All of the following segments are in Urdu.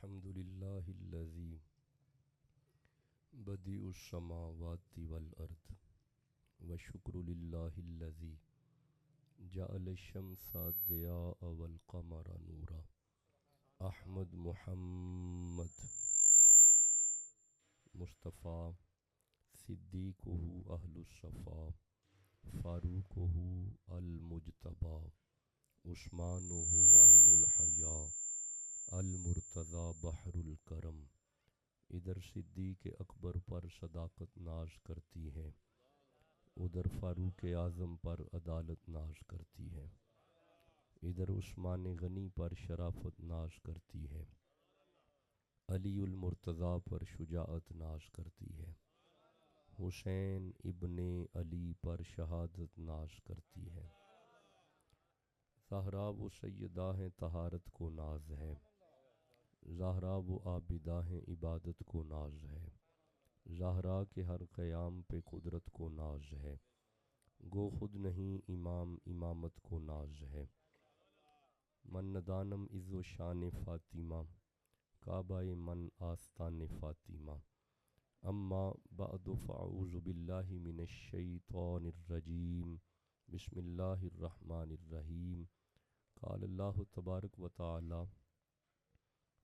الحمد للہ الذی بدیع السماوات والارض وشکر للہ الذی جعل الشمس ضیاء والقمر نورا احمد محمد مصطفیٰ صدیقہ اہل الصفا فاروقہ المجتبی عثمانہ عین الحیا المرتضی بحر الکرم۔ ادھر صدیق اکبر پر صداقت ناز کرتی ہے، ادھر فاروق اعظم پر عدالت ناز کرتی ہے، ادھر عثمان غنی پر شرافت ناز کرتی ہے، علی المرتضی پر شجاعت ناز کرتی ہے، حسین ابن علی پر شہادت ناز کرتی ہے، زہرا و سیدہ ہیں طہارت کو ناز ہے، زہرا و عابدہ ہیں عبادت کو ناز ہے، زہرا کے ہر قیام پہ قدرت کو ناز ہے، گو خود نہیں امام امامت کو ناز ہے، من ندانم عز و شان فاطمہ کعبہ من آستان فاطمہ، اما بعد فاعوذ باللہ من الشیطان الرجیم، بسم اللہ الرحمن الرحیم، قال اللہ تبارک و تعالی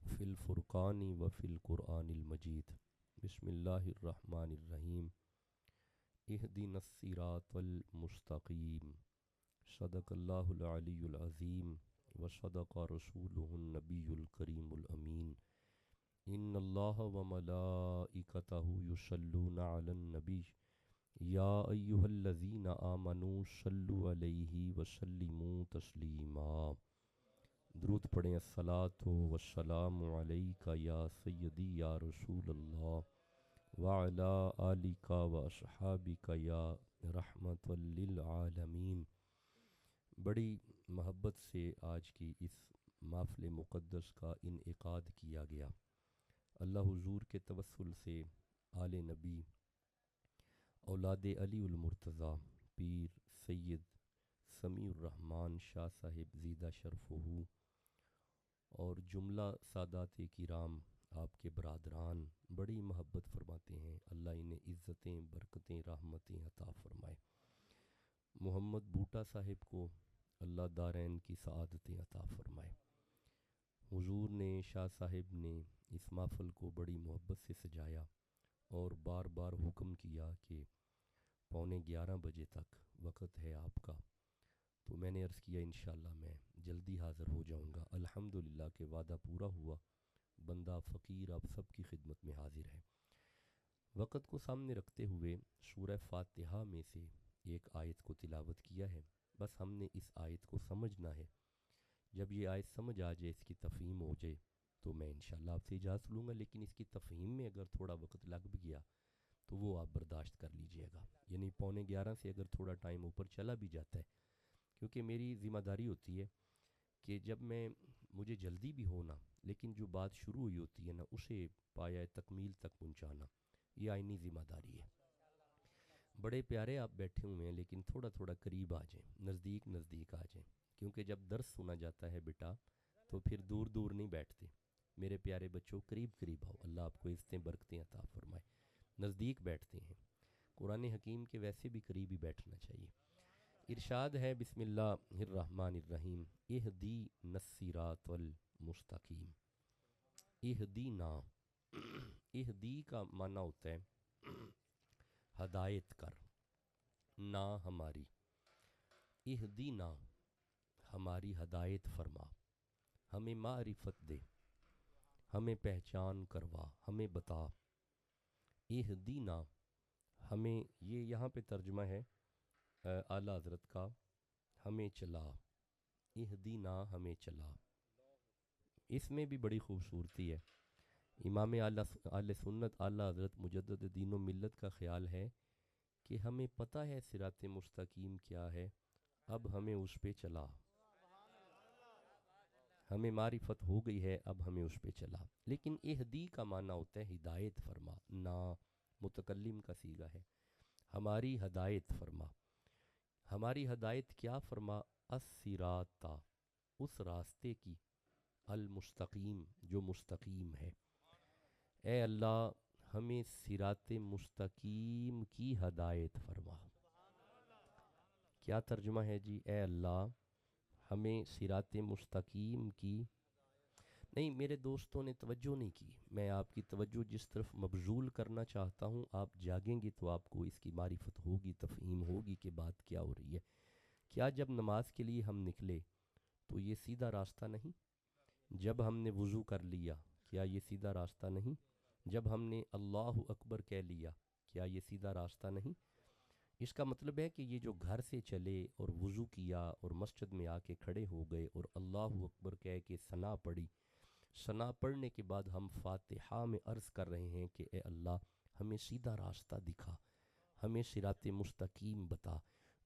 فی الفرقان و فی القرآن المجید، بسم اللہ الرحمن الرحیم، اہدنا الصراط المستقیم، صدق اللہ العلی العظیم و صدق رسولہ النبی الکریم الامین، ان اللہ و ملائکتہ یصلون علی النبی یا ایہا الذین آمنوا صلوا علیہ وسلموا تسلیما۔ درود پڑھیں، الصلاۃ والسلام علیک یا سیدی یا رسول اللہ وعلی آلک و اصحابک یا رحمت للعالمین۔ بڑی محبت سے آج کی اس محفل مقدس کا انعقاد کیا گیا۔ اللہ حضور کے توسل سے آل نبی، اولاد علی المرتضی، پیر سید سمیع الرحمن شاہ صاحب زیدہ شرفہ اور جملہ سادات کرام آپ کے برادران بڑی محبت فرماتے ہیں، اللہ انہیں عزتیں برکتیں رحمتیں عطا فرمائے۔ محمد بوٹا صاحب کو اللہ دارین کی سعادتیں عطا فرمائے۔ حضور نے، شاہ صاحب نے اس محفل کو بڑی محبت سے سجایا اور بار بار حکم کیا کہ 11:15 بجے تک وقت ہے آپ کا، تو میں نے عرض کیا انشاءاللہ میں جلدی حاضر ہو جاؤں گا۔ الحمدللہ کہ وعدہ پورا ہوا، بندہ فقیر آپ سب کی خدمت میں حاضر ہے۔ وقت کو سامنے رکھتے ہوئے سورہ فاتحہ میں سے ایک آیت کو تلاوت کیا ہے، بس ہم نے اس آیت کو سمجھنا ہے۔ جب یہ آیت سمجھ آ جائے، اس کی تفہیم ہو جائے، تو میں انشاءاللہ آپ سے اجازت لوں گا، لیکن اس کی تفہیم میں اگر تھوڑا وقت لگ بھی گیا تو وہ آپ برداشت کر لیجئے گا، یعنی 11:15 سے اگر تھوڑا ٹائم اوپر چلا بھی جاتا ہے، کیونکہ میری ذمہ داری ہوتی ہے کہ جب مجھے جلدی بھی ہونا، لیکن جو بات شروع ہوئی ہوتی ہے نا، اسے پایہ تکمیل تک پہنچانا، یہ آئینی ذمہ داری ہے۔ بڑے پیارے آپ بیٹھے ہوئے ہیں، لیکن تھوڑا تھوڑا قریب آ جائیں، نزدیک نزدیک آ جائیں، کیونکہ جب درس سنا جاتا ہے بیٹا تو پھر دور دور نہیں بیٹھتے۔ میرے پیارے بچوں، قریب قریب آؤ، اللہ آپ کو عزتیں برکتیں عطا فرمائے۔ نزدیک بیٹھتے ہیں، قرآن حکیم کے ویسے بھی قریب ہی بیٹھنا چاہیے۔ ارشاد ہے، بسم اللہ الرحمن الرحیم، اہدینا الصراط المستقیم۔ اہدینا، اہدی کا معنی ہوتا ہے ہدایت کر، نا ہماری، اہدینا ہماری ہدایت فرما، ہمیں معرفت دے، ہمیں پہچان کروا، ہمیں بتا۔ اہدینا، ہمیں، یہ یہاں پہ ترجمہ ہے اعلیٰ حضرت کا، ہمیں چلا، اہدینا ہمیں چلا۔ اس میں بھی بڑی خوبصورتی ہے۔ امام اہل سنت اعلیٰ حضرت مجدد دین و ملت کا خیال ہے کہ ہمیں پتہ ہے صراط مستقیم کیا ہے، اب ہمیں اس پہ چلا، ہمیں معرفت ہو گئی ہے، اب ہمیں اس پہ چلا۔ لیکن اہدی کا معنی ہوتا ہے ہدایت فرما، نا متکلم کا صیغہ ہے، ہماری ہدایت فرما۔ ہماری ہدایت کیا فرما؟ الصراط، اس راستے کی، المستقیم، جو مستقیم ہے۔ اے اللہ ہمیں صراط مستقیم کی ہدایت فرما۔ کیا ترجمہ ہے جی؟ اے اللہ ہمیں صراط مستقیم کی، نہیں میرے دوستوں نے توجہ نہیں کی، میں آپ کی توجہ جس طرف مبذول کرنا چاہتا ہوں، آپ جاگیں گے تو آپ کو اس کی معرفت ہوگی، تفہیم ہوگی کہ بات کیا ہو رہی ہے۔ کیا جب نماز کے لیے ہم نکلے تو یہ سیدھا راستہ نہیں؟ جب ہم نے وضو کر لیا کیا یہ سیدھا راستہ نہیں؟ جب ہم نے اللہ اکبر کہہ لیا کیا یہ سیدھا راستہ نہیں؟ اس کا مطلب ہے کہ یہ جو گھر سے چلے اور وضو کیا اور مسجد میں آ کے کھڑے ہو گئے اور اللہ اکبر کہہ کے ثنا پڑھی، ثنا پڑھنے کے بعد ہم فاتحہ میں عرض کر رہے ہیں کہ اے اللہ ہمیں سیدھا راستہ دکھا، ہمیں صراط مستقیم بتا۔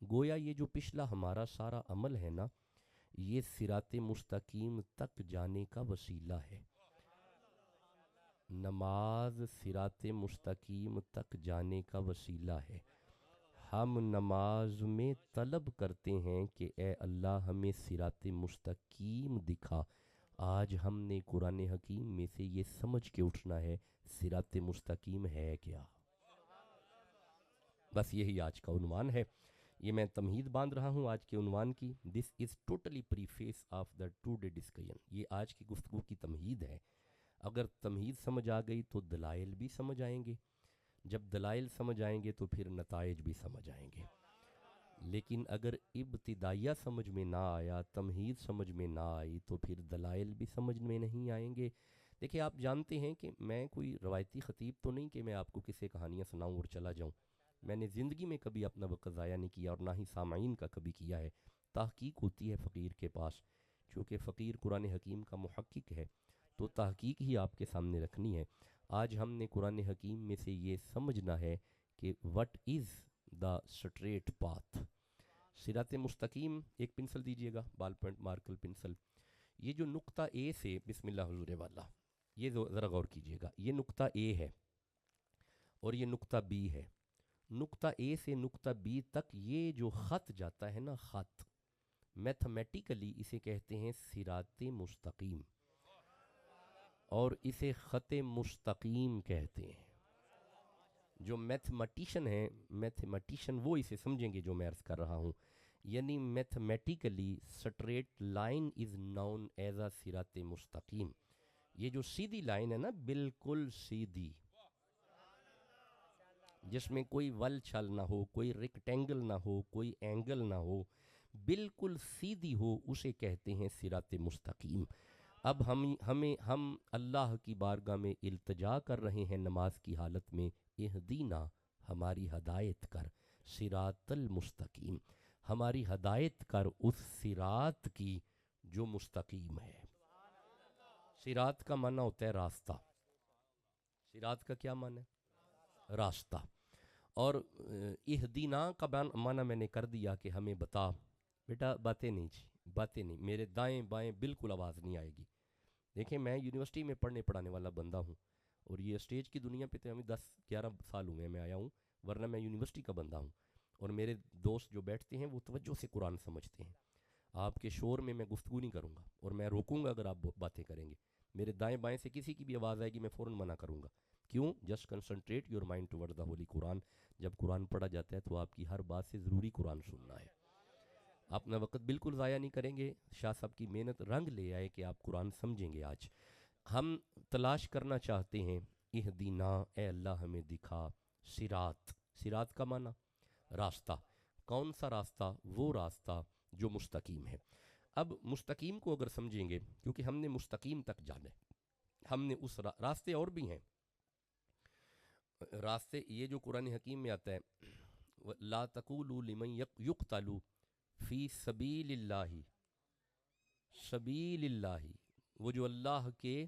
گویا یہ جو پچھلا ہمارا سارا عمل ہے نا، یہ صراط مستقیم تک جانے کا وسیلہ ہے۔ نماز صراط مستقیم تک جانے کا وسیلہ ہے۔ ہم نماز میں طلب کرتے ہیں کہ اے اللہ ہمیں صراط مستقیم دکھا۔ آج ہم نے قرآن حکیم میں سے یہ سمجھ کے اٹھنا ہے صراط مستقیم ہے کیا۔ بس یہی آج کا عنوان ہے۔ یہ میں تمہید باندھ رہا ہوں آج کے عنوان کی۔ This is totally preface of the today discussion. یہ آج کی گفتگو کی تمہید ہے۔ اگر تمہید سمجھ آ گئی تو دلائل بھی سمجھ آئیں گے، جب دلائل سمجھ آئیں گے تو پھر نتائج بھی سمجھ آئیں گے۔ لیکن اگر ابتدائیہ سمجھ میں نہ آیا، تمہید سمجھ میں نہ آئی، تو پھر دلائل بھی سمجھ میں نہیں آئیں گے۔ دیکھیں آپ جانتے ہیں کہ میں کوئی روایتی خطیب تو نہیں کہ میں آپ کو کسی کہانیاں سناؤں اور چلا جاؤں۔ میں نے زندگی میں کبھی اپنا وقت ضائع نہیں کیا اور نہ ہی سامعین کا کبھی کیا ہے۔ تحقیق ہوتی ہے فقیر کے پاس، چونکہ فقیر قرآن حکیم کا محقق ہے تو تحقیق ہی آپ کے سامنے رکھنی ہے۔ آج ہم نے قرآن حکیم میں سے یہ سمجھنا ہے کہ what is the straight path. صراط مستقیم، ایک پنسل دیجئے گا، بال پوائنٹ مارکر پنسل۔ یہ جو نقطہ اے سے، بسم اللہ حضور والا، یہ ذرا غور کیجئے گا، یہ نقطہ اے ہے اور یہ نقطہ بی ہے۔ نقطہ اے سے نقطہ بی تک یہ جو خط جاتا ہے نا، خط، میتھمیٹیکلی اسے کہتے ہیں صراط مستقیم، اور اسے خط مستقیم کہتے ہیں۔ جو میتھمیٹیشن ہیں، میتھمیٹیشن وہ اسے سمجھیں گے جو میں عرض کر رہا ہوں، یعنی mathematically straight line is known as a صراط مستقیم۔ یہ جو سیدھی لائن ہے نا، بالکل سیدھی، جس میں کوئی ول چھل نہ ہو، کوئی ریکٹینگل نہ ہو، کوئی اینگل نہ ہو، بالکل سیدھی ہو، اسے کہتے ہیں صراط مستقیم۔ اب ہم اللہ کی بارگاہ میں التجا کر رہے ہیں نماز کی حالت میں، اہدینا، ہماری ہدایت کر، صراط المستقیم، ہماری ہدایت کر اس صراط کی جو مستقیم ہے۔ صراط کا معنی ہوتا ہے راستہ۔ صراط کا کیا معنی ہے؟ راستہ۔ اور اہدینا کا معنی میں نے کر دیا کہ ہمیں بتا۔ بیٹا باتیں نہیں جی، باتیں نہیں، میرے دائیں بائیں بالکل آواز نہیں آئے گی۔ دیکھیں میں یونیورسٹی میں پڑھانے والا بندہ ہوں، اور یہ اسٹیج کی دنیا پہ تو ہمیں 10-11 سال ہوئے میں آیا ہوں، ورنہ میں یونیورسٹی کا بندہ ہوں، اور میرے دوست جو بیٹھتے ہیں وہ توجہ سے قرآن سمجھتے ہیں۔ آپ کے شور میں میں گفتگو نہیں کروں گا، اور میں روکوں گا اگر آپ باتیں کریں گے۔ میرے دائیں بائیں سے کسی کی بھی آواز آئے گی میں فوراً منع کروں گا۔ کیوں؟ Just concentrate your mind toward the holy قرآن۔ جب قرآن پڑھا جاتا ہے تو آپ کی ہر بات سے ضروری قرآن سننا ہے۔ اپنا وقت بالکل ضائع نہیں کریں گے۔ شاہ صاحب کی محنت رنگ لے آئے کہ آپ قرآن سمجھیں گے۔ آج ہم تلاش کرنا چاہتے ہیں اہدینا، اے اللہ ہمیں دکھا، صراط، صراط کا معنی راستہ۔ کون سا راستہ؟ وہ راستہ جو مستقیم ہے۔ اب مستقیم کو اگر سمجھیں گے، کیونکہ ہم نے مستقیم تک جانا ہے، ہم نے اس راستے اور بھی ہیں راستے، یہ جو قرآن حکیم میں آتا ہے لا تقولوا لمن یقتل فی سبیل اللہ، سبیل اللہ، وہ جو اللہ کے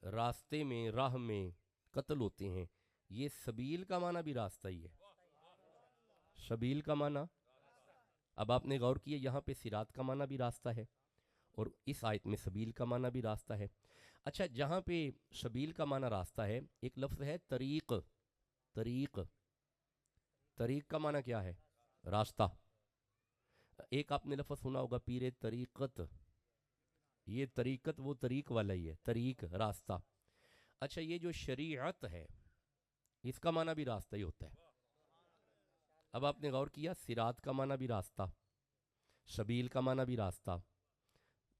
راستے میں، راہ میں قتل ہوتے ہیں، یہ سبیل کا معنی بھی راستہ ہی ہے۔ سبیل کا معنی، اب آپ نے غور کیا یہاں پہ صراط کا معنی بھی راستہ ہے، اور اس آیت میں سبیل کا معنی بھی راستہ ہے۔ اچھا جہاں پہ سبیل کا معنی راستہ ہے، ایک لفظ ہے طریق۔ طریق، طریق کا معنی کیا ہے؟ راستہ۔ ایک آپ نے لفظ سنا ہوگا پیر طریقت، یہ طریقت وہ طریق والا ہی ہے، طریق راستہ۔ اچھا یہ جو شریعت ہے اس کا معنی بھی راستہ ہی ہوتا ہے۔ اب آپ نے غور کیا، صراط کا معنی بھی راستہ، سبیل کا معنی بھی راستہ،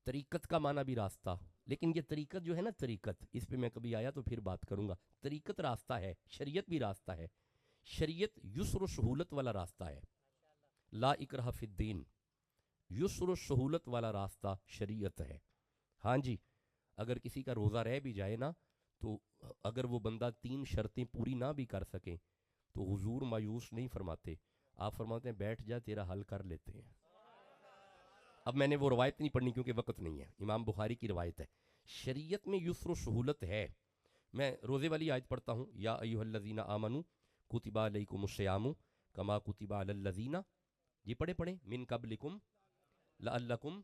طریقت کا معنی بھی راستہ۔ لیکن یہ طریقت جو ہے نا، طریقت، اس پہ میں کبھی آیا تو پھر بات کروں گا۔ طریقت راستہ ہے، شریعت بھی راستہ ہے۔ شریعت یسر و سہولت والا راستہ ہے، لا اکرہ فی الدین، یسر و سہولت والا راستہ شریعت ہے۔ ہاں جی، اگر کسی کا روزہ رہ بھی جائے نا، تو اگر وہ بندہ 3 شرطیں پوری نہ بھی کر سکے تو حضور مایوس نہیں فرماتے، آپ فرماتے ہیں بیٹھ جا تیرا حل کر لیتے ہیں۔ اب میں نے وہ روایت نہیں پڑھنی کیونکہ وقت نہیں ہے، امام بخاری کی روایت ہے۔ شریعت میں یسر و سہولت ہے۔ میں روزے والی آیت پڑھتا ہوں، یا ایھا الذین آمنوا کتب علیکم الصیام کما کتب علی الذین، یہ پڑھیں من قبلکم لعلکم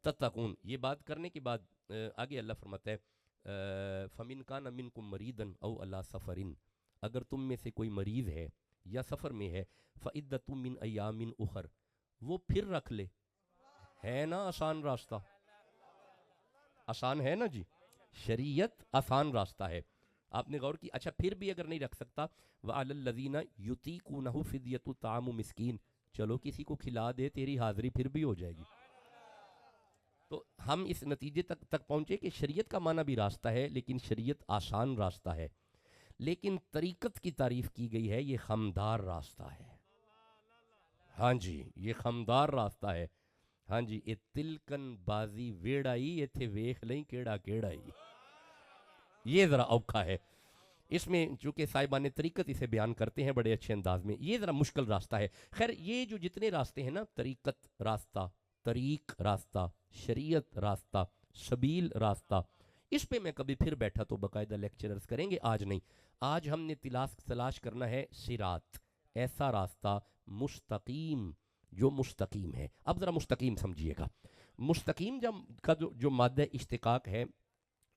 تتقون۔ یہ بات کرنے کے بعد آگے اللہ فرماتا ہے فمن کان منکم مریضا او علی سفر، اگر تم میں سے کوئی مریض ہے یا سفر میں ہے، فعدۃ من ایام اخر، وہ پھر رکھ لے۔ ہے نا آسان راستہ، آسان ہے نا جی، شریعت آسان راستہ ہے۔ آپ نے غور کی؟ اچھا پھر بھی اگر نہیں رکھ سکتا، وعلی الذین یطیقونہ فدیۃ طعام مسکین، چلو کسی کو کھلا دے، تیری حاضری پھر بھی ہو جائے گی۔ تو ہم اس نتیجے تک پہنچے کہ شریعت کا معنی بھی راستہ ہے، لیکن شریعت آسان راستہ ہے۔ لیکن طریقت کی تعریف کی گئی ہے، یہ خمدار راستہ ہے۔ ہاں جی، یہ خمدار راستہ ہے۔ ہاں جی، اے تلکن بازی ویڑائی، ایتھے ویکھ لیں کیڑا کیڑائی، یہ ذرا اوکھا ہے۔ اس میں چونکہ صاحبان طریقت اسے بیان کرتے ہیں بڑے اچھے انداز میں، یہ ذرا مشکل راستہ ہے۔ خیر یہ جو جتنے راستے ہیں نا، طریقت راستہ، طریق راستہ، شریعت راستہ، سبیل راستہ، اس پہ میں کبھی پھر بیٹھا تو باقاعدہ لیکچرز کریں گے، آج نہیں۔ آج ہم نے تلاش کرنا ہے صراط، ایسا راستہ مستقیم جو مستقیم ہے۔ اب ذرا مستقیم سمجھیے گا۔ مستقیم کا جو مادہ اشتقاق ہے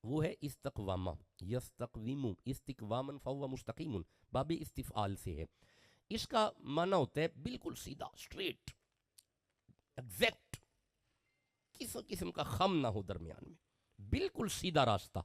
وہ ہے استقوامہ، یستقویم، استقواما فہو مستقیم، باب استفعال سے ہے۔ اس کا معنی ہوتا ہے بالکل سیدھا، اسٹریٹ، ایگزیکٹ، کسی قسم کا خم نہ ہو درمیان میں، بالکل سیدھا راستہ۔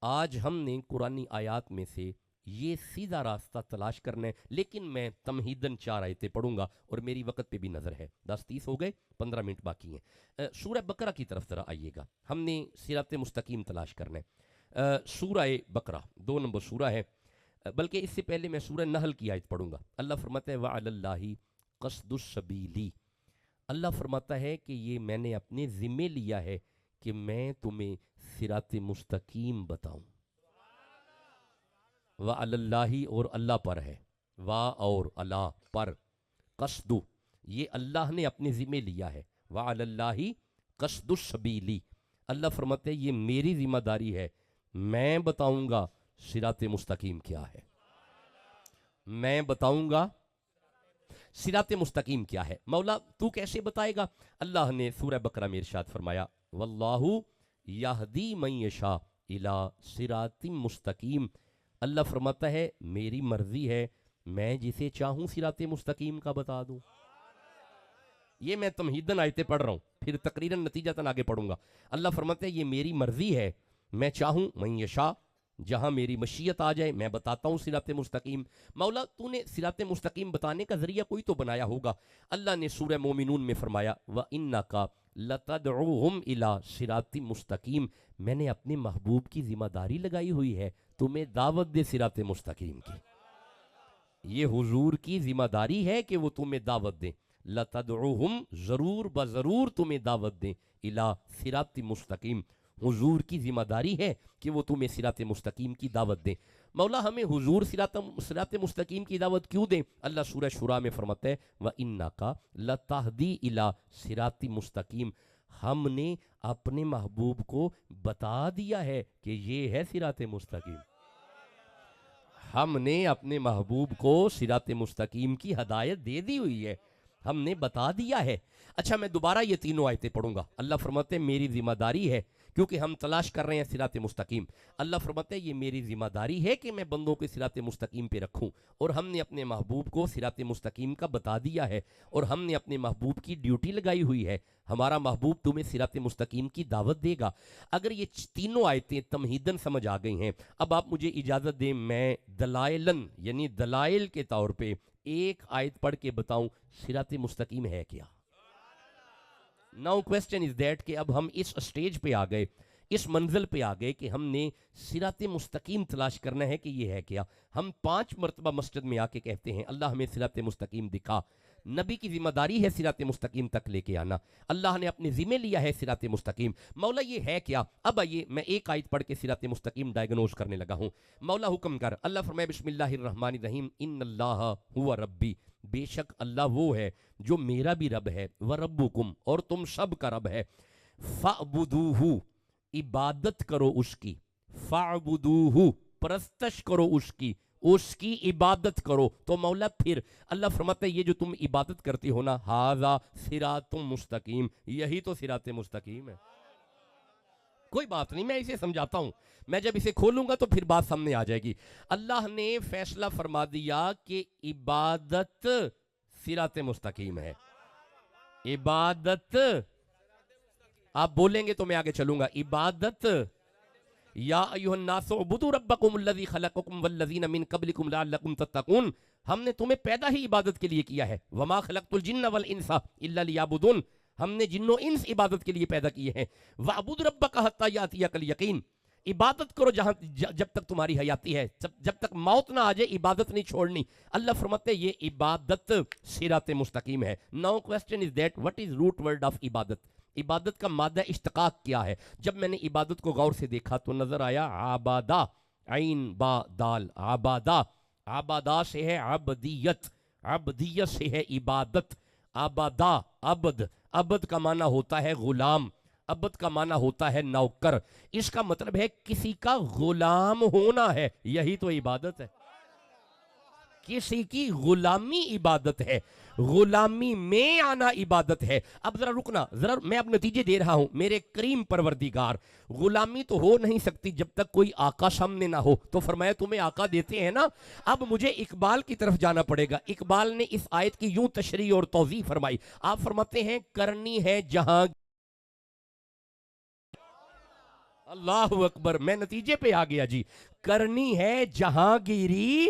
آج ہم نے قرآنی آیات میں سے یہ سیدھا راستہ تلاش کرنا ہے، لیکن میں تمہیداً 4 آیتیں پڑھوں گا، اور میری وقت پہ بھی نظر ہے، 10-30 ہو گئے، 15 منٹ باقی ہیں۔ سورہ بقرہ کی طرف ذرا آئیے گا، ہم نے صراط مستقیم تلاش کرنا ہے۔ سورہ بقرہ 2 نمبر سورہ ہے، بلکہ اس سے پہلے میں سورہ نحل کی آیت پڑھوں گا۔ اللہ فرماتا ہے وَعَلَى اللَّهِ قَصْدُ السَّبِيلِ، اللہ فرماتا ہے کہ یہ میں نے اپنے ذمے لیا ہے کہ میں تمہیں صراط مستقیم بتاؤں۔ وَعَلَى اللَّهِ، اور اللہ پر ہے، وا اور اللہ پر، قصد، یہ اللہ نے اپنے ذمے لیا ہے۔ وَعَلَى اللَّهِ قَصْدُ السَّبِيلِ، اللہ فرماتے ہیں یہ میری ذمہ داری ہے، میں بتاؤں گا صراط مستقیم کیا ہے، میں بتاؤں گا صراط مستقیم کیا ہے۔ مولا تو کیسے بتائے گا؟ اللہ نے سورہ بقرہ میں ارشاد فرمایا واللہ یہدی من یشاء الی صراط مستقیم، اللہ فرماتا ہے میری مرضی ہے، میں جسے چاہوں صراط مستقیم کا بتا دوں۔ یہ میں تمہیداً آیتیں پڑھ رہا ہوں، پھر تقریراً نتیجتاً آگے پڑھوں گا۔ اللہ فرماتا ہے یہ میری مرضی ہے، میں چاہوں، من یشاء، جہاں میری مشیت آ جائے میں بتاتا ہوں صراط مستقیم۔ مولا تو نے صراط مستقیم بتانے کا ذریعہ کوئی تو بنایا ہوگا۔ اللہ نے سورہ مومنون میں فرمایا وَإِنَّكَ لَتَدْعُوهُمْ إِلَىٰ صِرَاطٍ مستقیم، میں نے اپنے محبوب کی ذمہ داری لگائی ہوئی ہے تمہیں دعوت دے صراط مستقیم کی۔ یہ حضور کی ذمہ داری ہے کہ وہ تمہیں دعوت دیں، لَتَدْعُوهُمْ، ضرور بضرور تمہیں دعوت دیں، إِلَىٰ صراط مستقیم، حضور کی ذمہ داری ہے کہ وہ تمہیں صراط مستقیم کی دعوت دیں۔ مولا ہمیں حضور صراط مستقیم کی دعوت کیوں دیں؟ اللہ سورہ شورى میں فرماتا ہے وَإِنَّكَ لَتَهْدِي إِلَىٰ صِرَاطٍ مستقیم، ہم نے اپنے محبوب کو بتا دیا ہے کہ یہ ہے صراط مستقیم، ہم نے اپنے محبوب کو صراط مستقیم کی ہدایت دے دی ہوئی ہے، ہم نے بتا دیا ہے۔ اچھا میں دوبارہ یہ تینوں آیتیں پڑھوں گا۔ اللہ فرماتے ہیں میری ذمہ داری ہے کیونکہ ہم تلاش کر رہے ہیں صراط مستقیم۔ اللہ فرماتے ہیں یہ میری ذمہ داری ہے کہ میں بندوں کو صراط مستقیم پہ رکھوں، اور ہم نے اپنے محبوب کو صراط مستقیم کا بتا دیا ہے، اور ہم نے اپنے محبوب کی ڈیوٹی لگائی ہوئی ہے۔ ہمارا محبوب تمہیں صراط مستقیم کی دعوت دے گا۔ اگر یہ تینوں آیتیں تمہیدن سمجھ آ گئی ہیں، اب آپ مجھے اجازت دیں میں دلائلن یعنی دلائل کے طور پہ ایک آیت پڑھ کے بتاؤں صراط مستقیم ہے کیا۔ Now question is that کہ اب ہم اس اسٹیج پہ آ گئے، اس منزل پہ آ گئے کہ ہم نے صراط مستقیم تلاش کرنا ہے کہ یہ ہے کیا۔ ہم 5 مرتبہ مسجد میں آ کے کہتے ہیں اللہ ہمیں صراط مستقیم دکھا۔ نبی کی ذمہ داری ہے صراط مستقیم تک لے کے آنا، اللہ نے اپنے ذمہ لیا ہے صراط مستقیم۔ مولا یہ ہے کیا؟ اب آئیے میں ایک آیت پڑھ کے صراط مستقیم ڈائگنوز کرنے لگا ہوں۔ مولا حکم کر، اللہ فرمائے بسم اللہ الرحمن الرحیم ان اللہ ہوا ربی، بے شک اللہ وہ ہے جو میرا بھی رب ہے، وَرَبُّكُمْ اور تم سب کا رب ہے، فَاعْبُدُوهُ عبادت کرو اس کی، فَاعْبُدُوهُ پرستش کرو اس کی عبادت کرو۔ تو مولا پھر اللہ فرماتا ہے یہ جو تم عبادت کرتے ہو نا، ہذا صراط مستقیم، یہی تو صراط مستقیم ہے۔ کوئی بات نہیں، میں اسے سمجھاتا ہوں، میں جب اسے کھولوں گا تو پھر بات سامنے آ جائے گی۔ اللہ نے فیصلہ فرما دیا کہ عبادت صراط مستقیم ہے۔ عبادت آپ بولیں گے تو میں آگے چلوں گا۔ عبادت یا ایھا الناس اعبدوا ربکم الذی خلقکم والذین من قبلکم لعلکم تتقون، ہم نے تمہیں پیدا ہی عبادت کے لیے کیا ہے۔ وما خلقت الجن والانس الا لیعبدون، ہم نے جن و انس عبادت کے لیے پیدا کیے ہیں۔ وَاعْبُدْ رَبَّكَ حَتَّى يَأْتِيَكَ الْيَقِينُ، عبادت کرو جب تک تمہاری حیاتی ہے، جب تک موت نہ آ جائے عبادت نہیں چھوڑنی۔ اللہ فرماتے ہیں یہ عبادت صراط مستقیم ہے۔ Now question is that what is root word of عبادت؟ عبادت کا مادہ اشتقاق کیا ہے؟ جب میں نے عبادت کو غور سے دیکھا تو نظر آیا عبادہ، عین با دال، عبادہ، عبادہ سے ہے عبدیت، عبدیت سے ہے عبادت، عبادہ عبد، عبد کا معنی ہوتا ہے غلام، عبد کا معنی ہوتا ہے نوکر، اس کا مطلب ہے کسی کا غلام ہونا ہے، یہی تو عبادت ہے۔ کسی کی غلامی عبادت ہے، غلامی میں آنا عبادت ہے۔ اب ذرا رکنا، ذرا میں اب نتیجے دے رہا ہوں۔ میرے کریم پروردگار، غلامی تو ہو نہیں سکتی جب تک کوئی آقا سامنے نہ ہو، تو فرمایا تمہیں آقا دیتے ہیں نا۔ اب مجھے اقبال کی طرف جانا پڑے گا۔ اقبال نے اس آیت کی یوں تشریح اور توضیح فرمائی۔ آپ فرماتے ہیں کرنی ہے جہاں، اللہ اکبر، میں نتیجے پہ آ گیا جی۔ کرنی ہے جہانگیری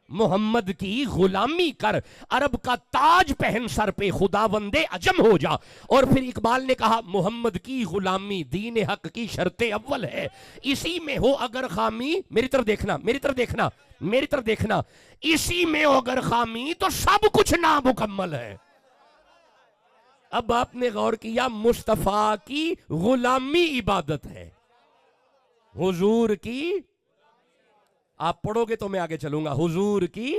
محمد کی غلامی کر، عرب کا تاج پہن سر پہ، خداوند عجم ہو جا۔ اور پھر اقبال نے کہا محمد کی غلامی دین حق کی شرط اول ہے، اسی میں ہو اگر خامی، میری طرف دیکھنا، میری طرف دیکھنا، میری طرف دیکھنا، اسی میں ہو اگر خامی تو سب کچھ نامکمل ہے۔ اب آپ نے غور کیا، مصطفیٰ کی غلامی عبادت ہے، حضور کی، آپ پڑھو گے تو میں آگے چلوں گا، حضور کی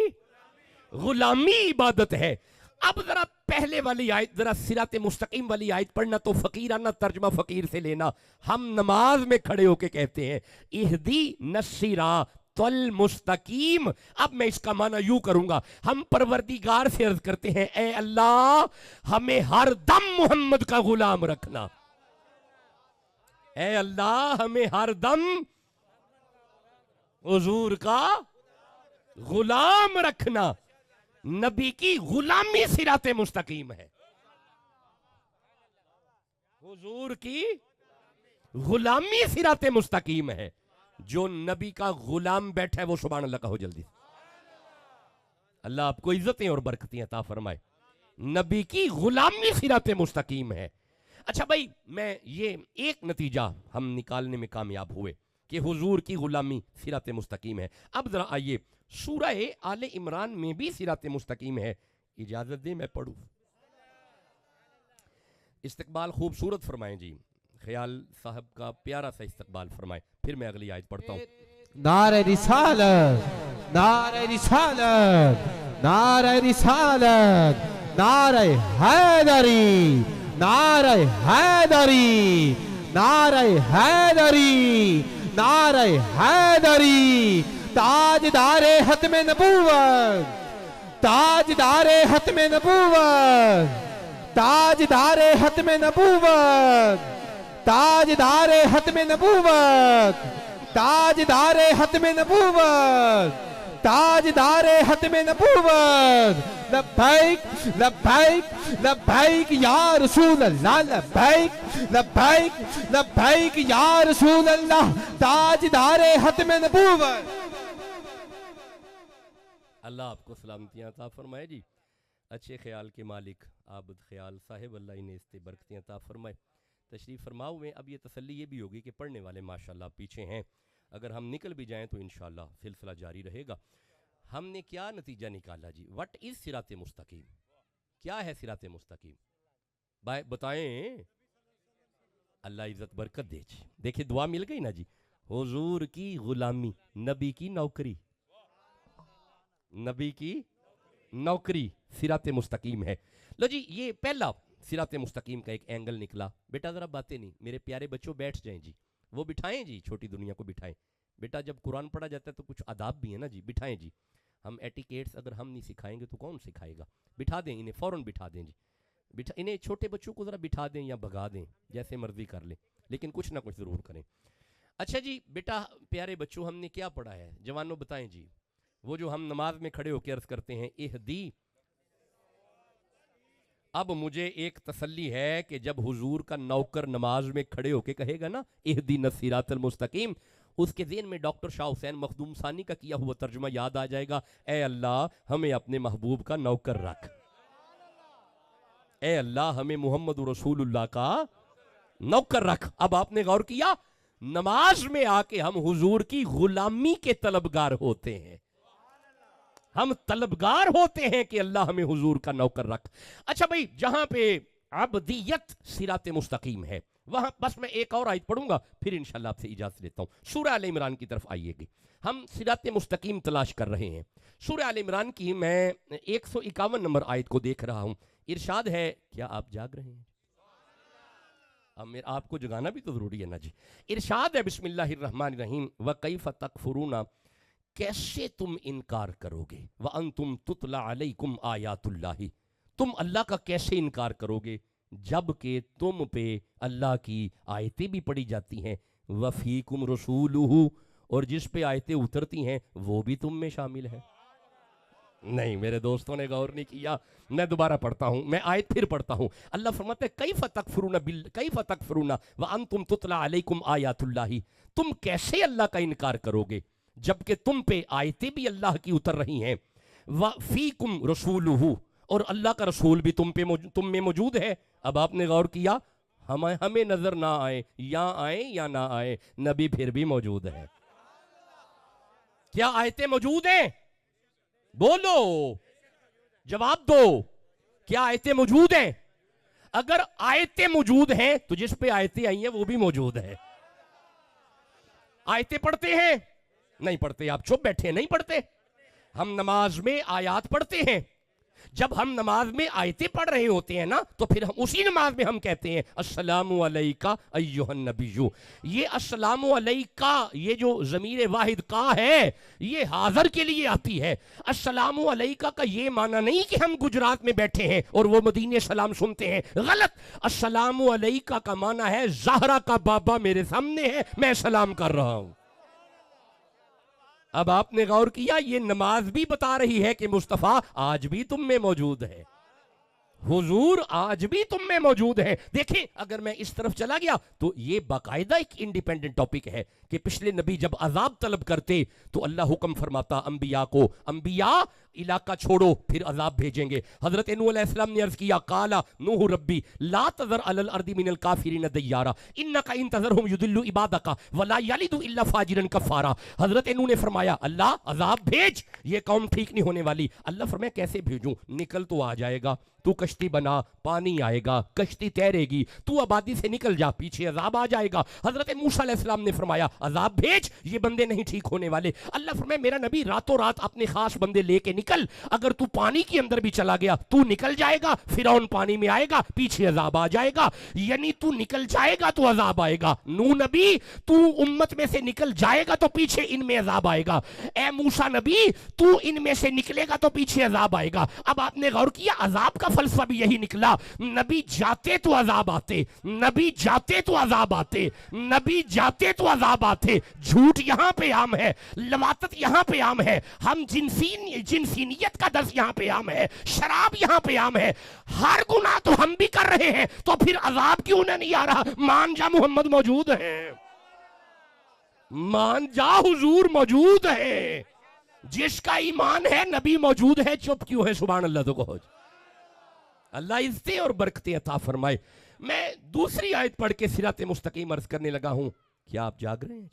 غلامی عبادت ہے۔ اب ذرا پہلے والی آیت، ذرا صراط مستقیم والی آیت پڑھنا تو فقیرانہ ترجمہ فقیر سے لینا۔ ہم نماز میں کھڑے ہو کے کہتے ہیں اہدینا الصراط المستقیم۔ اب میں اس کا معنی یوں کروں گا، ہم پروردگار سے عرض کرتے ہیں اے اللہ ہمیں ہر دم محمد کا غلام رکھنا، اے اللہ ہمیں ہر دم حضور کا غلام رکھنا۔ نبی کی غلامی صراط مستقیم ہے، حضور کی غلامی صراط مستقیم ہے۔ جو نبی کا غلام بیٹھا ہے وہ سبحان اللہ کہو جلدی۔ اللہ آپ کو عزتیں اور برکتیں عطا فرمائے۔ نبی کی غلامی صراط مستقیم ہے۔ اچھا بھائی، میں یہ ایک نتیجہ ہم نکالنے میں کامیاب ہوئے کہ حضور کی غلامی صراط مستقیم ہے۔ اب ذرا آئیے، سورہ آل عمران میں بھی صراط مستقیم ہے، اجازت دیں میں پڑھوں۔ استقبال خوبصورت فرمائیں جی، خیال صاحب کا پیارا سا استقبال فرمائیں، پھر میں اگلی آیت پڑھتا ہوں۔ نعرہ رسالت، نعرہ رسالت، نعرہ رسالت، نعرہ حیدری، نعرہ حیدری، نعرہ حیدری، نعرہ حیدری، تاجدار ختم نبوت، تاجدار ختم نبوت، تاجدار ختم نبوت، تاجدار ختم نبوت، تاجدار ختم نبوت، تاجدار ختم نبوت، لبیک لبیک لبیک یا رسول اللہ، لبیک لبیک لبیک یا رسول اللہ، تاجدار ختم نبوت۔ اللہ آپ کو سلامتیاں عطا فرمائے جی، اچھے خیال کے مالک عابد خیال صاحب اللہ انہیں اس سے برکتیں عطا فرمائے۔ تشریف فرماؤ میں اب یہ تسلی یہ بھی ہوگی کہ پڑھنے والے ماشاءاللہ پیچھے ہیں، اگر ہم نکل بھی جائیں تو انشاءاللہ سلسلہ جاری رہے گا۔ ہم نے کیا نتیجہ نکالا جی؟ وٹ از صراط مستقیم؟ کیا ہے صراط مستقیم؟ بتائیں، اللہ عزت برکت دے جی۔ دیکھیں دعا مل گئی نا جی، حضور کی غلامی، نبی کی نوکری، نبی کی نوکری صراط مستقیم ہے۔ لو جی یہ پہلا صراط مستقیم کا ایک اینگل نکلا۔ بیٹا ذرا باتیں نہیں، میرے پیارے بچوں بیٹھ جائیں جی، وہ بٹھائیں جی، چھوٹی دنیا کو بٹھائیں۔ بیٹا جب قرآن پڑھا جاتا ہے تو کچھ آداب بھی ہیں نا جی، بٹھائیں جی۔ ہم ایٹیکیٹس اگر ہم نہیں سکھائیں گے تو کون سکھائے گا؟ بٹھا دیں انہیں، فوراً بٹھا دیں جی، انہیں چھوٹے بچوں کو ذرا بٹھا دیں یا بھگا دیں، جیسے مرضی کر لیں، لیکن کچھ نہ کچھ ضرور کریں۔ اچھا جی بیٹا پیارے بچوں ہم نے کیا پڑھا ہے؟ جوانوں بتائیں جی، وہ جو ہم نماز میں کھڑے ہو کے عرض کرتے ہیں اہدی۔ اب مجھے ایک تسلی ہے کہ جب حضور کا نوکر نماز میں کھڑے ہو کے کہے گا نا اہدینا الصراط المستقیم، اس کے ذہن میں ڈاکٹر شاہ حسین مخدوم ثانی کا کیا ہوا ترجمہ یاد آ جائے گا، اے اللہ ہمیں اپنے محبوب کا نوکر رکھ، اے اللہ ہمیں محمد رسول اللہ کا نوکر رکھ۔ اب آپ نے غور کیا، نماز میں آ کے ہم حضور کی غلامی کے طلبگار ہوتے ہیں، ہم طلبگار ہوتے ہیں کہ اللہ ہمیں حضور کا نوکر رکھ۔ اچھا بھئی جہاں پہ عبدیت صراط مستقیم ہے وہاں بس میں ایک اور آیت پڑھوں گا پھر انشاءاللہ آپ سے اجازت لیتا ہوں۔ سورہ آل عمران کی طرف آئیے گی، ہم صراط مستقیم تلاش کر رہے ہیں۔ سورہ آل عمران کی میں 151 نمبر آیت کو دیکھ رہا ہوں، ارشاد ہے، کیا آپ جاگ رہے ہیں؟ اب آپ کو جگانا بھی تو ضروری ہے نا جی۔ ارشاد ہے بسم اللہ الرحمن الرحیم، وَكَيْفَ تَكْفُرُونَ، کیسے تم انکار کرو گے، وَأَنْتُمْ تُتْلَى عَلَيْكُمْ آیَاتُ اللَّهِ، تم اللہ کا کیسے انکار کرو گے جبکہ تم پہ اللہ کی آیتیں بھی پڑھی جاتی ہیں، وَفِيكُمْ رَسُولُهُ، اور جس پہ آیتیں اترتی ہیں وہ بھی تم میں شامل ہے۔ نہیں میرے دوستوں نے غور نہیں کیا، میں دوبارہ پڑھتا ہوں، میں آیت پھر پڑھتا ہوں۔ اللہ فرماتے ہیں کیف تکفرون کیف تکفرون وانتم تتلی علیکم آیات اللہ، تم کیسے اللہ کا انکار کرو گے جبکہ تم پہ آیتیں بھی اللہ کی اتر رہی ہیں، وفیکم رسولہ، اور اللہ کا رسول بھی تم میں موجود ہے۔ اب آپ نے غور کیا، ہمیں نظر نہ آئے یا نہ آئے، نبی پھر بھی موجود ہے۔ کیا آیتیں موجود ہیں؟ بولو، جواب دو، کیا آیتیں موجود ہیں؟ اگر آیتیں موجود ہیں تو جس پہ آیتیں آئی ہیں وہ بھی موجود ہے۔ آیتیں پڑھتے ہیں؟ نہیں پڑھتے، آپ چپ بیٹھے ہیں، نہیں پڑھتے۔ ہم نماز میں آیات پڑھتے ہیں، جب ہم نماز میں آیتیں پڑھ رہے ہوتے ہیں نا تو پھر ہم اسی نماز میں ہم کہتے ہیں السلام علیکہ ایہا النبی۔ یہ السلام علیکہ، یہ جو ضمیر واحد کا ہے یہ حاضر کے لیے آتی ہے۔ السلام علیکہ کا یہ معنی نہیں کہ ہم گجرات میں بیٹھے ہیں اور وہ مدینے سلام سنتے ہیں، غلط۔ السلام علیکہ کا معنی ہے زہرا کا بابا میرے سامنے ہے، میں سلام کر رہا ہوں۔ اب آپ نے غور کیا، یہ نماز بھی بتا رہی ہے کہ مصطفیٰ آج بھی تم میں موجود ہے، حضور آج بھی تم میں موجود ہے۔ دیکھیں اگر میں اس طرف چلا گیا تو یہ باقاعدہ ایک انڈیپینڈنٹ ٹاپک ہے کہ پچھلے نبی جب عذاب طلب کرتے تو اللہ حکم فرماتا انبیاء کو، انبیاء علاقہ چھوڑو پھر عذاب بھیجیں گے۔ حضرت نوح علیہ السلام نے عرض کیا قال نوح ربی لا تذر علی الارض من الکافرین دیارا انک ان تذرہم یضلوا عبادک ولا یلدوا الا فاجرا کفارا۔ حضرت نوح نے فرمایا اللہ عذاب بھیج، یہ قوم ٹھیک نہیں ہونے والی۔ اللہ فرمایا کیسے بھیجوں؟ نکل تو آ جائے گا، تو کشتی بنا، پانی آئے گا، کشتی تیرے گی، تو آبادی سے نکل جا، پیچھے عذاب آ جائے گا۔ حضرت موسیٰ علیہ السلام نے فرمایا عذاب بھیج، یہ بندے نہیں ٹھیک ہونے والے۔ اللہ فرمایا میرا نبی راتوں رات اپنے خاص بندے لے کے نکل. اگر تو پانی کے اندر بھی چلا گیا تو نکل جائے گا, فرعون پانی میں آئے گا, پیچھے عذاب آ جائے گا. یعنی تو نکل جائے گا تو عذاب آئے گا. نو نبی تو امت میں سے نکل جائے گا تو پیچھے ان میں عذاب آئے گا. اے موسیٰ نبی تو ان میں سے نکلے گا تو پیچھے عذاب آئے گا. اب آپ نے غور کیا عذاب کا فلسفہ بھی یہی نکلا. نبی جاتے تو عذاب آتے, نبی جاتے تو عذاب آتے, نبی جاتے تو عذاب آتے. جھوٹ یہاں پہ عام ہے, لواطت یہاں پہ عام ہے, ہم جنسینیت کا درس یہاں پہ عام ہے, شراب یہاں پہ عام ہے. ہر گناہ تو ہم بھی کر رہے ہیں, تو پھر عذاب کیوں نہیں آ رہا؟ مان جا محمد موجود ہے, مان جا حضور موجود ہے. جس کا ایمان ہے نبی موجود ہے, چپ کیوں ہے؟ سبحان اللہ. تو کہو اللہ عزتیں اور برکتیں عطا فرمائے. میں دوسری آیت پڑھ کے صراط مستقیم عرض کرنے لگا ہوں. کیا آپ جاگ رہے ہیں؟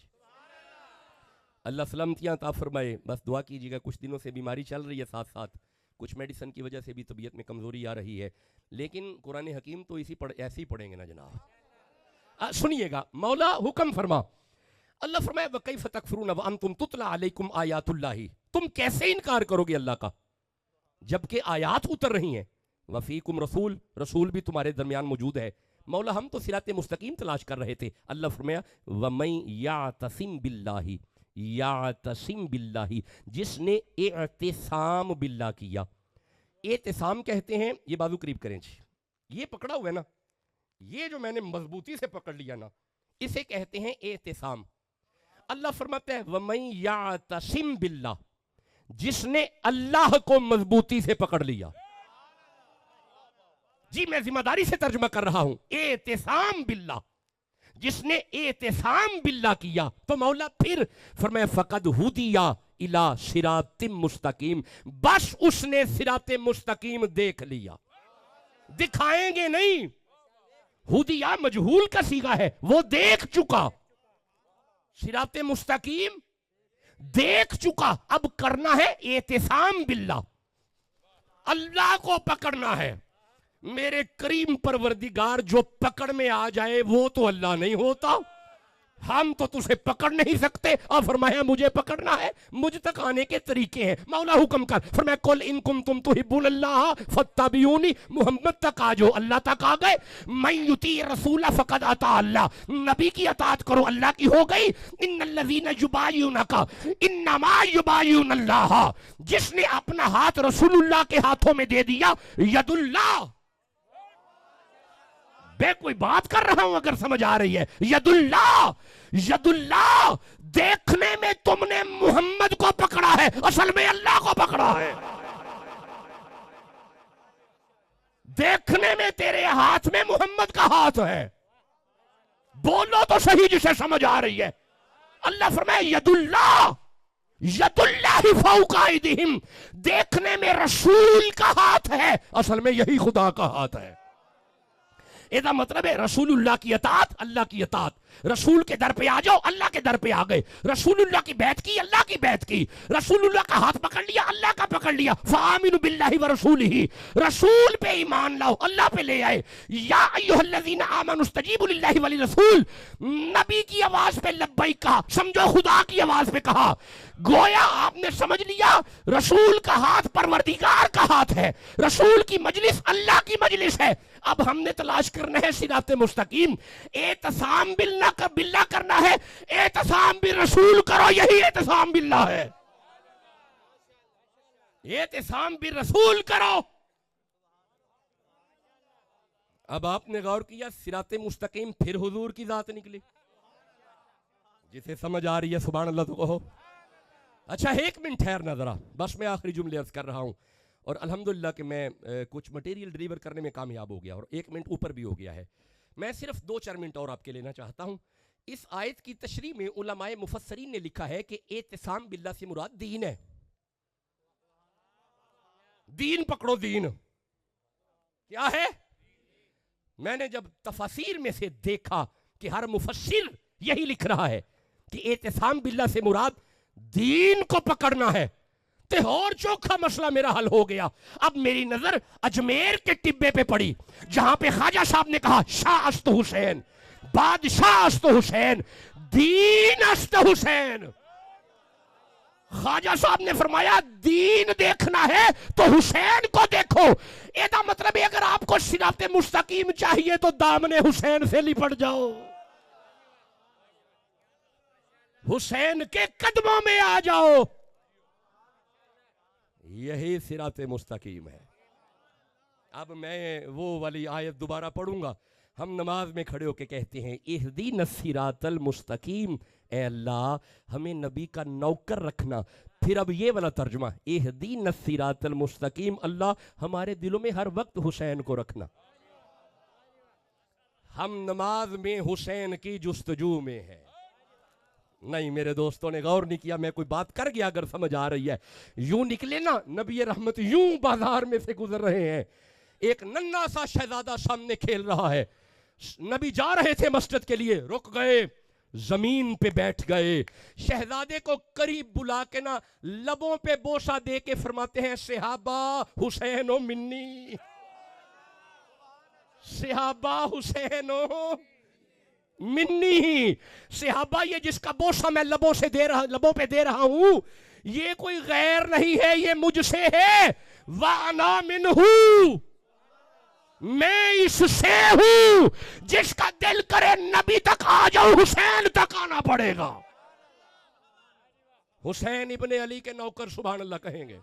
اللہ سلامتیاں عطا فرمائے. بس دعا کیجیے گا, کچھ دنوں سے بیماری چل رہی ہے, ساتھ ساتھ کچھ میڈیسن کی وجہ سے بھی طبیعت میں کمزوری آ رہی ہے, لیکن قرآن حکیم تو ایسے ہی پڑھیں گے نا جناب. سنیے گا, مولا حکم فرما. اللہ فرمائے وَكَيْفَ تَكْفُرُونَ وَأَنْتُمْ تُتْلَى عَلَيْكُمْ آیات اللہ. تم کیسے انکار کرو گے اللہ کا جبکہ آیات اتر رہی ہیں. وَفِيكُمْ رسول, رسول بھی تمہارے درمیان موجود ہے. مولا ہم تو صراط مستقیم تلاش کر رہے تھے. اللہ فرمایا وَمَن يَعْتَصِم بِاللَّهِ, یعتصم باللہ, جس نے اعتصام باللہ کیا. اعتصام کہتے ہیں, یہ بازو قریب کریں جی, یہ پکڑا ہوا ہے نا, یہ جو میں نے مضبوطی سے پکڑ لیا نا, اسے کہتے ہیں اعتصام. اللہ فرماتا ہے وَمَن یعتصم باللہ, جس نے اللہ کو مضبوطی سے پکڑ لیا. جی میں ذمہ داری سے ترجمہ کر رہا ہوں. اعتصام باللہ, جس نے اعتصام باللہ کیا. تو مولا پھر فرمایا فقد ہدیا الی صراط مستقیم, بس اس نے صراط مستقیم دیکھ لیا. دکھائیں گے نہیں, ہدیا مجہول کا صیغہ ہے, وہ دیکھ چکا. صراط مستقیم دیکھ چکا. اب کرنا ہے اعتصام باللہ, اللہ کو پکڑنا ہے. میرے کریم پروردگار جو پکڑ میں آ جائے وہ تو اللہ نہیں ہوتا. ہم تو تجھے پکڑ نہیں سکتے, اور فرمایا مجھے پکڑنا ہے, مجھ تک آنے کے طریقے ہیں. مولا حکم کر, فرمایا قل ان کنتم تحبون اللہ فاتبعونی, محمد تک آ جاؤ, اللہ تک آ گئے. من یطیع الرسول فقد اطاع اللہ, نبی کی اطاعت کرو, اللہ کی ہو گئی. ان الذین یبایعونک انما یبایعون اللہ, جس نے اپنا ہاتھ رسول اللہ کے ہاتھوں میں دے دیا. ید اللہ, میں کوئی بات کر رہا ہوں اگر سمجھ آ رہی ہے. ید اللہ, ید اللہ, دیکھنے میں تم نے محمد کو پکڑا ہے, اصل میں اللہ کو پکڑا ہے. دیکھنے میں تیرے ہاتھ میں محمد کا ہاتھ ہے. بولو تو صحیح جسے سمجھ آ رہی ہے. اللہ فرمائے ید اللہ, ید اللہ فوق ایدیہم, دیکھنے میں رسول کا ہاتھ ہے, اصل میں یہی خدا کا ہاتھ ہے. ایسا مطلب ہے رسول اللہ کی اطاعت, اللہ کی اطاعت. رسول کے در پہ آ جاؤ, اللہ کے در پہ آ گئے. رسول اللہ کی بیعت کی, اللہ کی بیعت کی. رسول اللہ کا ہاتھ پکڑ لیا, اللہ کا پکڑ لیا. فآمنوا باللہ ورسولہ, رسول پہ ایمان لاؤ, اللہ پہ لے آئے. یا ایھا الذین آمنوا استجیبوا للہ وللرسول, نبی کی آواز پہ لبیک کہا, سمجھو خدا کی آواز پہ کہا. گویا آپ نے سمجھ لیا رسول کا ہاتھ پروردگار کا ہاتھ ہے, رسول کی مجلس اللہ کی مجلس ہے. اب ہم نے تلاش کرنا ہے صراط مستقیم. اعتصام باللہ کرنا ہے, اعتصام بالرسول کرو, یہی اعتصام باللہ ہے. اعتصام بالرسول کرو. اب آپ نے غور کیا صراط مستقیم پھر حضور کی ذات نکلی. جسے سمجھ آ رہی ہے سبحان اللہ تو کہو. اچھا ایک منٹ ٹھہرنا ذرا, بس میں آخری جملے عرض کر رہا ہوں, اور الحمدللہ کہ میں کچھ مٹیریل ڈیلیور کرنے میں کامیاب ہو گیا, اور 1 منٹ اوپر بھی ہو گیا ہے. میں صرف 2-4 منٹ اور آپ کے لینا چاہتا ہوں. اس آیت کی تشریح میں علماء مفسرین نے لکھا ہے کہ اعتصام باللہ سے مراد دین ہے. دین پکڑو, دین کیا ہے؟ میں نے جب تفاسیر میں سے دیکھا کہ ہر مفسر یہی لکھ رہا ہے کہ اعتصام باللہ سے مراد دین کو پکڑنا ہے, تے اور چوکھا مسئلہ میرا حل ہو گیا. اب میری نظر اجمیر کے ٹبے پہ پڑی جہاں پہ خواجہ صاحب نے کہا شاہ است حسین, بادشاہ است حسین, دین است حسین. خواجہ صاحب نے فرمایا دین دیکھنا ہے تو حسین کو دیکھو. ایدا مطلب ہے اگر آپ کو صراط مستقیم چاہیے تو دامن حسین سے لپٹ جاؤ, حسین کے قدموں میں آ جاؤ. یہی صراط مستقیم ہے. اب میں وہ والی آیت دوبارہ پڑھوں گا. ہم نماز میں کھڑے ہو کے کہتے ہیں اہدینا الصراط المستقیم, اے اللہ ہمیں نبی کا نوکر رکھنا. پھر اب یہ والا ترجمہ اہدینا الصراط المستقیم, اللہ ہمارے دلوں میں ہر وقت حسین کو رکھنا. ہم نماز میں حسین کی جستجو میں ہیں. نہیں میرے دوستوں نے غور نہیں کیا, میں کوئی بات کر گیا اگر سمجھ آ رہی ہے. یوں نکلے نا نبی رحمت یوں بازار میں سے گزر رہے ہیں, ایک ننھا سا شہزادہ سامنے کھیل رہا ہے. نبی جا رہے تھے مسجد کے لیے, رک گئے, زمین پہ بیٹھ گئے. شہزادے کو قریب بلا کے نا لبوں پہ بوسہ دے کے فرماتے ہیں صحابہ حسین و منی, صحابہ حسین و منی. صحابہ یہ جس کا بوسہ میں لبوں پہ دے رہا ہوں یہ کوئی غیر نہیں ہے, یہ مجھ سے ہے. وَأَنَا مِنْهُ, میں اس سے ہوں. جس کا دل کرے نبی تک آ جاؤ حسین تک آنا پڑے گا. حسین ابن علی کے نوکر سبحان اللہ کہیں گے.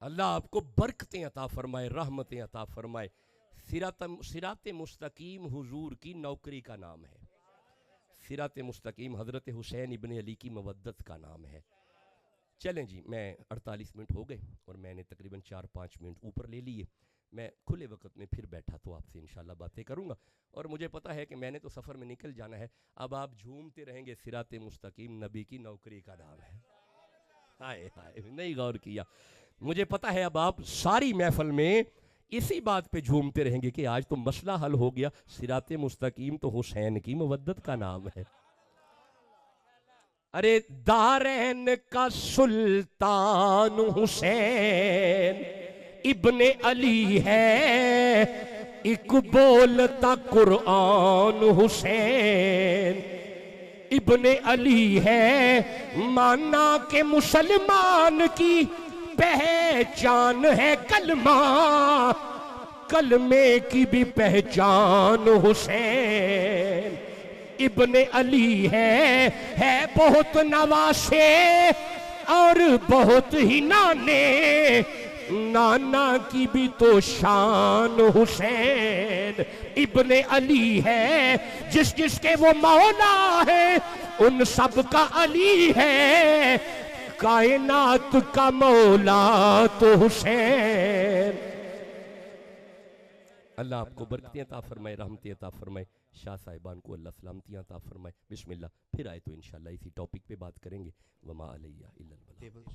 اللہ آپ کو برکتیں عطا فرمائے, رحمتیں عطا فرمائے. صراط مستقیم حضور کی نوکری کا نام ہے. صراط مستقیم حضرت حسین ابن علی کی مودت کا نام ہے. چلیں جی, میں 48 منٹ ہو گئے اور میں نے تقریباً 4-5 منٹ اوپر لے لیے. میں کھلے وقت میں پھر بیٹھا تو آپ سے انشاءاللہ باتیں کروں گا, اور مجھے پتا ہے کہ میں نے تو سفر میں نکل جانا ہے. اب آپ جھومتے رہیں گے, صراط مستقیم نبی کی نوکری کا نام ہے. ہائے ہائے, نہیں غور کیا. مجھے پتا ہے اب آپ ساری محفل میں اسی بات پہ جھومتے رہیں گے کہ آج تو مسئلہ حل ہو گیا, صراط مستقیم تو حسین کی مودت کا نام ہے. ارے دارین کا سلطان حسین ابن علی ہے, ایک بولتا قرآن حسین ابن علی ہے. مانا کہ مسلمان کی پہچان ہے کلمہ, کلمے کی بھی پہچان حسین ابن علی ہے. بہت نواسے اور بہت ہی نانے, نانا کی بھی تو شان حسین ابن علی ہے. جس جس کے وہ مولا ہے ان سب کا علی ہے, کائنات کا مولا تو حسین. اللہ آپ کو برکتیں عطا فرمائے, رحمتیں عطا فرمائے. شاہ صاحبان کو اللہ سلامتیاں عطا فرمائے. بسم اللہ, پھر آئے تو انشاءاللہ اسی ٹاپک پہ بات کریں گے. وما علیہ الا البلاغ.